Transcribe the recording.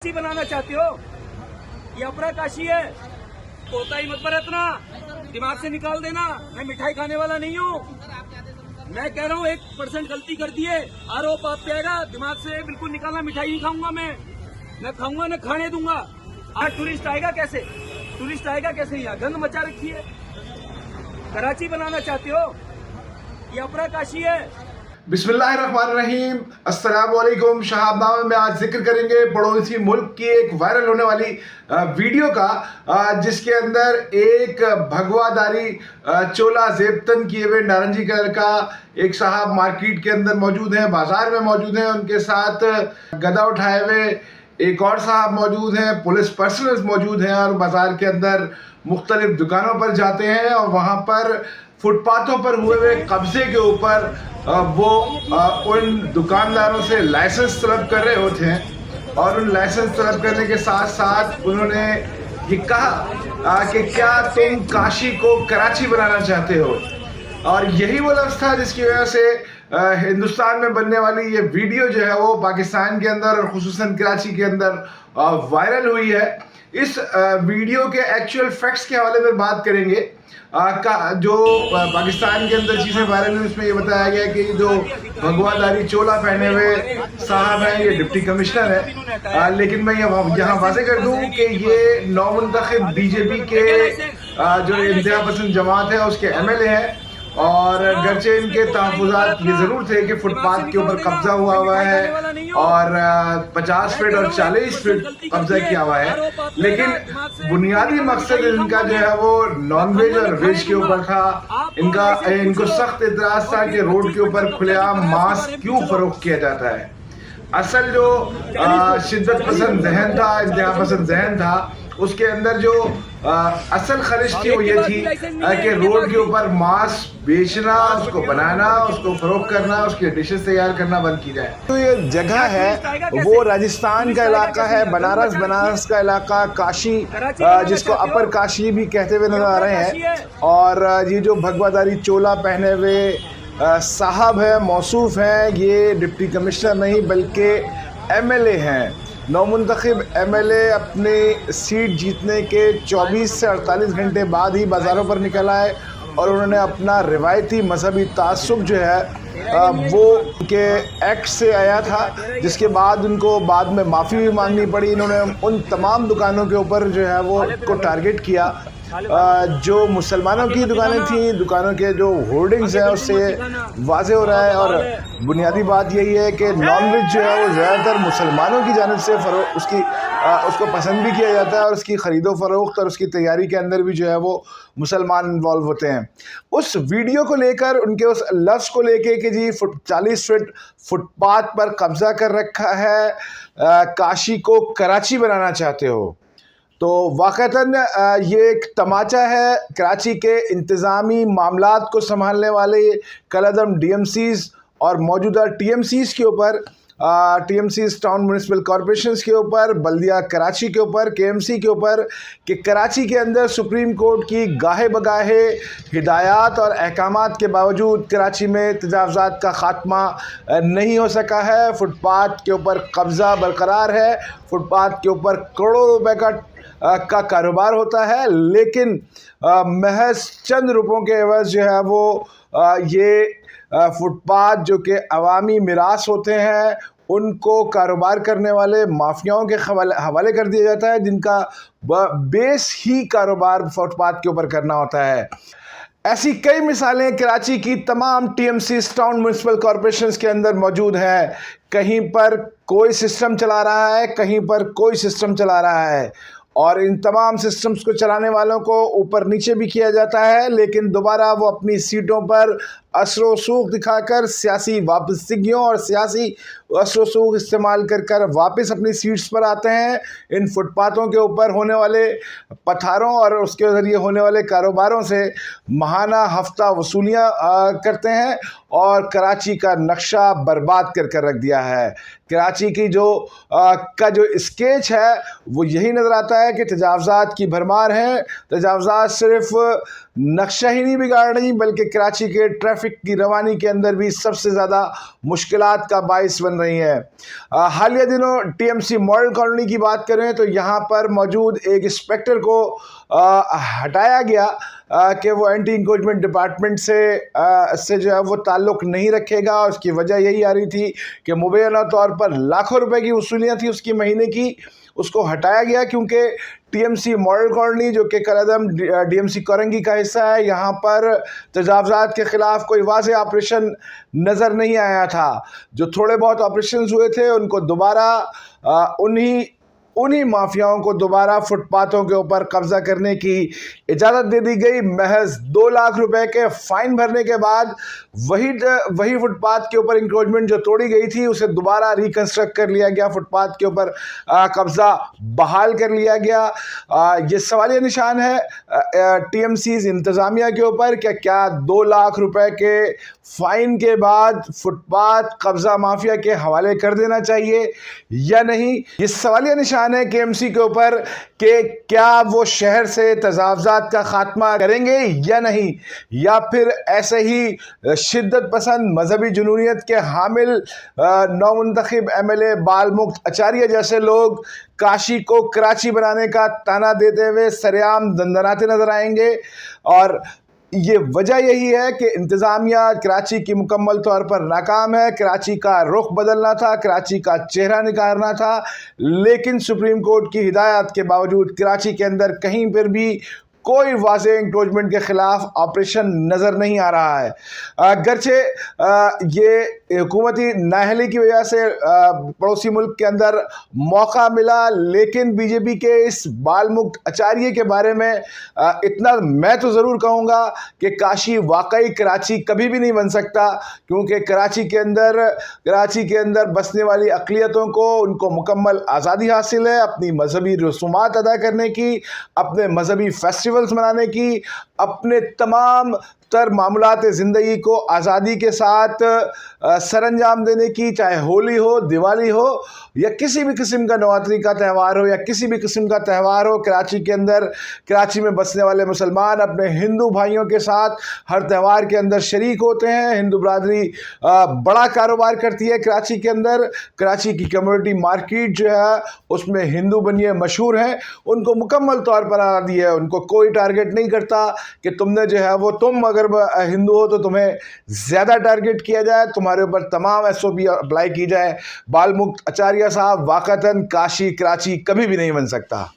काशी बनाना चाहते हो? ये अपना काशी है। पोता ही मत बरतना, दिमाग से निकाल देना। मैं मिठाई खाने वाला नहीं हूँ। मैं कह रहा हूँ 1% गलती कर दिए, आरोप आप पे आएगा। दिमाग से बिल्कुल निकालना। मिठाई नहीं खाऊंगा मैं, न खाऊंगा न खाने दूंगा। आज टूरिस्ट आएगा कैसे? टूरिस्ट आएगा कैसे? यहाँ गंद मचा रखी है। कराची बनाना चाहते हो? ये अपना काशी है। बिस्मिल्लाहिर्रहमानिर्रहीम, अस्सलाम वालेकुम। शहाबनामे में आज जिक्र करेंगे पड़ोसी मुल्क की एक वायरल होने वाली वीडियो का, जिसके अंदर एक भगवादारी चोला जेबतन किए हुए नारंगी कलर का एक साहब मार्केट के अंदर मौजूद हैं, बाजार में मौजूद हैं। उनके साथ गदा उठाए हुए एक और साहब मौजूद हैं, पुलिस पर्सनल्स मौजूद हैं, और बाजार के अंदर मुख्तलिफ दुकानों पर जाते हैं और वहाँ पर फुटपाथों पर हुए कब्जे के ऊपर वो उन दुकानदारों से लाइसेंस तलब कर रहे होते हैं। और उन लाइसेंस तलब करने के साथ साथ उन्होंने ये कहा कि क्या तुम काशी को कराची बनाना चाहते हो। और यही वो लफ्ज़ था जिसकी वजह से हिंदुस्तान में बनने वाली ये वीडियो जो है वो पाकिस्तान के अंदर और खुसूसन कराची के अंदर वायरल हुई है। इस वीडियो के एक्चुअल फैक्ट्स के हवाले में बात करेंगे। जो पाकिस्तान के अंदर चीज़ें वायरल हुई उसमें ये बताया गया कि जो भगवादारी चोला पहने हुए साहब हैं ये डिप्टी कमिश्नर है। लेकिन मैं यहाँ वाज़ेह कर दूँ कि ये नौमुंतखब बीजेपी के जो इंतहा पसंद जमात है उसके MLA हैं। और गरचे इनके तहफ़्फ़ुज़ात ये ज़रूर थे कि फुटपाथ के ऊपर कब्जा हुआ है और 50 फीट और 40 फीट कब्जा किया हुआ है, लेकिन बुनियादी मकसद इनका जो है वो नॉन वेज और वेज के ऊपर था। इनको सख्त एतराज़ था कि रोड के ऊपर खुलेआम मांस क्यों फरोख्त किया जाता है। असल जो शिद्दत पसंद जहन था, इंतहा पसंद जहन था, उसके अंदर जो असल खलिश थी वो ये थी कि रोड के ऊपर मांस बेचना, उसको बनाना, उसको फरोख्त करना, उसके डिशेस तैयार करना बंद की जाए। तो ये जगह है वो राजस्थान का इलाका है, बनारस का इलाका, काशी जिसको अपर काशी भी कहते हुए नजर आ रहे हैं। और ये जो भगवादारी चोला पहने हुए साहब है, मौसूफ हैं, ये डिप्टी कमिश्नर नहीं बल्कि MLA हैं। नौमुंतखब MLA अपने सीट जीतने के 24 से 48 घंटे बाद ही बाज़ारों पर निकल आए और उन्होंने अपना रिवायती मजहबी तासुब जो है वो के एक्ट से आया था, जिसके बाद उनको बाद में माफ़ी भी मांगनी पड़ी। इन्होंने उन तमाम दुकानों के ऊपर जो है वो को टारगेट किया जो मुसलमानों की दुकानें थीं। दुकानों के जो होर्डिंग्स हैं उससे वाज़ेह हो रहा है। और बुनियादी बात यही है कि नॉन वेज जो है वो ज़्यादातर मुसलमानों की जानिब से उसको पसंद भी किया जाता है और उसकी ख़रीदो फ़रोख्त और उसकी तैयारी के अंदर भी जो है वो मुसलमान इन्वॉल्व होते हैं। उस वीडियो को लेकर, उनके उस लफ्ज़ को लेके कि जी 40 फीट फुटपाथ पर कब्ज़ा कर रखा है, काशी को कराची बनाना चाहते हो, तो वाक़तन ये एक तमाचा है कराची के इंतज़ामी मामलात को संभालने वाले कलअदम DMCs और मौजूदा TMCs के ऊपर, TMCs टाउन म्यूनिसिपल कॉरपोरेशंस के ऊपर, बल्दिया कराची के ऊपर, KMC के ऊपर, कि कराची के अंदर सुप्रीम कोर्ट की गाहे बगाहे हिदायत और अहकामात के बावजूद कराची में तजावुज़ात का ख़ात्मा नहीं हो सका है। फुटपाथ के ऊपर कब्ज़ा बरकरार है, फुटपाथ के ऊपर करोड़ों रुपए का कारोबार होता है, लेकिन महज चंद रुपयों के एवज़ जो है वो ये फुटपाथ जो कि अवामी मिरास होते हैं उनको कारोबार करने वाले माफियाओं के हवाले कर दिया जाता है, जिनका बेस ही कारोबार फुटपाथ के ऊपर करना होता है। ऐसी कई मिसालें कराची की तमाम TMCs टाउन म्यूनिसिपल कॉरपोरेशंस के अंदर मौजूद हैं। कहीं पर कोई सिस्टम चला रहा है, कहीं पर कोई सिस्टम चला रहा है, और इन तमाम सिस्टम्स को चलाने वालों को ऊपर नीचे भी किया जाता है, लेकिन दोबारा वो अपनी सीटों पर असर व सूख दिखाकर सियासी वापसियों और सियासी असर व सूख इस्तेमाल कर वापस अपनी सीट्स पर आते हैं। इन फुटपाथों के ऊपर होने वाले पथारों और उसके ज़रिए होने वाले कारोबारों से माहाना हफ्ता वसूलियाँ करते हैं और कराची का नक्शा बर्बाद कर रख दिया है। कराची की जो स्केच है वो यही नज़र आता है कि तजावुज़ात की भरमार है। तजावुज़ात सिर्फ नक्शा ही नहीं बिगाड़ रही बल्कि कराची के ट्रैफिक की रवानी के अंदर भी सबसे ज़्यादा मुश्किलात का बाइस बन रही है। हालिया दिनों टीएमसी मॉडल कॉलोनी की बात करें तो यहाँ पर मौजूद एक इंस्पेक्टर को हटाया गया कि वो एंटी इंक्रोचमेंट डिपार्टमेंट से जो है वो ताल्लुक़ नहीं रखेगा। उसकी वजह यही आ रही थी कि मुबैना तौर पर लाखों रुपए की वसूलियाँ थी उसकी महीने की, उसको हटाया गया क्योंकि टीएमसी मॉडल कॉलोनी जो कि कलअदम डीएमसी कोरंगी का हिस्सा है, यहाँ पर तजावज़ात के ख़िलाफ़ कोई वाज़ेह ऑपरेशन नज़र नहीं आया था। जो थोड़े बहुत ऑपरेशन हुए थे उनको दोबारा उन्हीं माफियाओं को दोबारा फुटपाथों के ऊपर कब्ज़ा करने की इजाज़त दे दी गई। महज 2 लाख रुपए के फ़ाइन भरने के बाद वही फुटपाथ के ऊपर इंक्रोचमेंट जो तोड़ी गई थी उसे दोबारा रिकन्स्ट्रक्ट कर लिया गया, फुटपाथ के ऊपर कब्ज़ा बहाल कर लिया गया। ये सवालिया निशान है टीएमसीज़ इंतज़ामिया के ऊपर कि क्या 2 लाख रुपए के फ़ाइन के बाद फुटपाथ कब्ज़ा माफिया के हवाले कर देना चाहिए या नहीं। ये सवालिया निशान है केएमसी के ऊपर कि क्या वो शहर से तजावज़ात का खात्मा करेंगे या नहीं, या फिर ऐसे ही शिद्दत पसंद मजहबी जुनूनियत के हामिल नौमुंतखब एमएलए बालमुक्त आचार्य जैसे लोग काशी को कराची बनाने का ताना देते हुए सरेआम दंदनाते नजर आएंगे। और ये वजह यही है कि इंतज़ामिया कराची की मुकम्मल तौर पर नाकाम है। कराची का रुख बदलना था, कराची का चेहरा निखारना था, लेकिन सुप्रीम कोर्ट की हिदायत के बावजूद कराची के अंदर कहीं पर भी कोई वाज़ेह इंक्रोचमेंट के ख़िलाफ़ ऑपरेशन नज़र नहीं आ रहा है। अगरचे ये हुकूमती नाअहली की वजह से पड़ोसी मुल्क के अंदर मौका मिला, लेकिन बीजेपी के इस बालमुक्त आचार्य के बारे में इतना मैं तो ज़रूर कहूँगा कि काशी वाकई कराची कभी भी नहीं बन सकता, क्योंकि कराची के अंदर बसने वाली अक़लियतों को उनको मुकम्मल आज़ादी हासिल है अपनी मजहबी रसूमात अदा करने की, अपने मजहबी फेस्टिवल्स मनाने की, अपने तमाम तर मामलात ज़िंदगी को आज़ादी के साथ सरअंजाम देने की, चाहे होली हो, दिवाली हो या किसी भी किस्म का नवरात्रि का त्यौहार हो या किसी भी किस्म का त्यौहार हो। कराची में बसने वाले मुसलमान अपने हिंदू भाइयों के साथ हर त्यौहार के अंदर शरीक होते हैं। हिंदू बरादरी बड़ा कारोबार करती है कराची के अंदर। कराची की कम्युनिटी मार्केट जो है उसमें हिंदू बनिए मशहूर हैं, उनको मुकम्मल तौर पर आज़ादी है। उनको कोई टारगेट नहीं करता कि तुमने जो है वो तुम अगर हिंदू हो तो तुम्हें ज़्यादा टारगेट किया जाए, तुम्हारे ऊपर तमाम SOP अप्लाई की जाए। बालमुक्त आचार्य साहब वाक़तन काशी कराची कभी भी नहीं बन सकता।